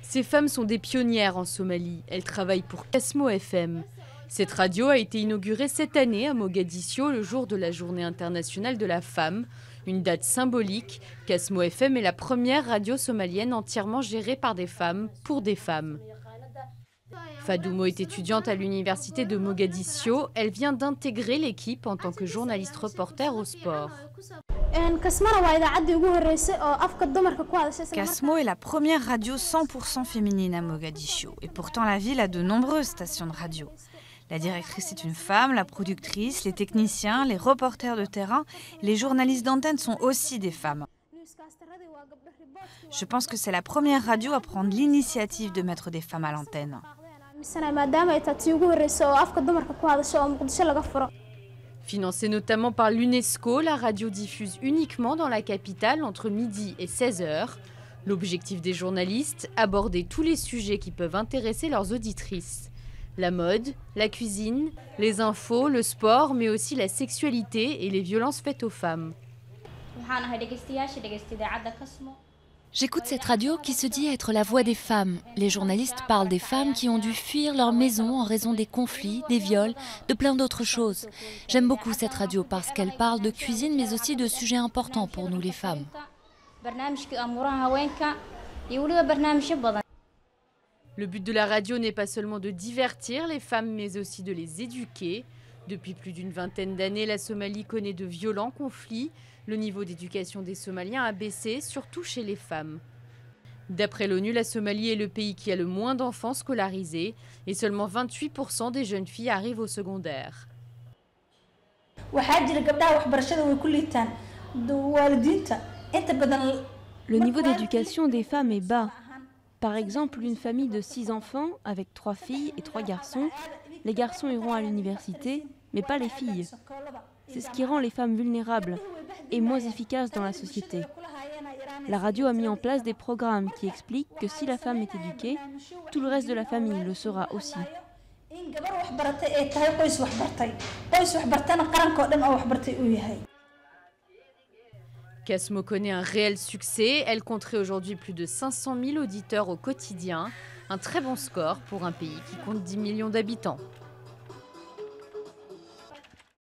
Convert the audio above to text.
Ces femmes sont des pionnières en Somalie. Elles travaillent pour Kasmo FM. Cette radio a été inaugurée cette année à Mogadiscio le jour de la Journée internationale de la femme. Une date symbolique. Kasmo FM est la première radio somalienne entièrement gérée par des femmes pour des femmes. Fadoumo est étudiante à l'université de Mogadiscio. Elle vient d'intégrer l'équipe en tant que journaliste reporter au sport. Kasmo est la première radio 100% féminine à Mogadiscio. Et pourtant, la ville a de nombreuses stations de radio. La directrice est une femme, la productrice, les techniciens, les reporters de terrain, les journalistes d'antenne sont aussi des femmes. Je pense que c'est la première radio à prendre l'initiative de mettre des femmes à l'antenne. Financée notamment par l'UNESCO, la radio diffuse uniquement dans la capitale entre midi et 16h. L'objectif des journalistes, aborder tous les sujets qui peuvent intéresser leurs auditrices. La mode, la cuisine, les infos, le sport, mais aussi la sexualité et les violences faites aux femmes. J'écoute cette radio qui se dit être la voix des femmes. Les journalistes parlent des femmes qui ont dû fuir leur maison en raison des conflits, des viols, de plein d'autres choses. J'aime beaucoup cette radio parce qu'elle parle de cuisine mais aussi de sujets importants pour nous les femmes. Le but de la radio n'est pas seulement de divertir les femmes mais aussi de les éduquer. Depuis plus d'une vingtaine d'années, la Somalie connaît de violents conflits. Le niveau d'éducation des Somaliens a baissé, surtout chez les femmes. D'après l'ONU, la Somalie est le pays qui a le moins d'enfants scolarisés et seulement 28% des jeunes filles arrivent au secondaire. Le niveau d'éducation des femmes est bas. Par exemple, une famille de 6 enfants avec 3 filles et 3 garçons, les garçons iront à l'université, mais pas les filles. C'est ce qui rend les femmes vulnérables et moins efficaces dans la société. La radio a mis en place des programmes qui expliquent que si la femme est éduquée, tout le reste de la famille le sera aussi. Kasmo connaît un réel succès. Elle compterait aujourd'hui plus de 500 000 auditeurs au quotidien. Un très bon score pour un pays qui compte 10 millions d'habitants.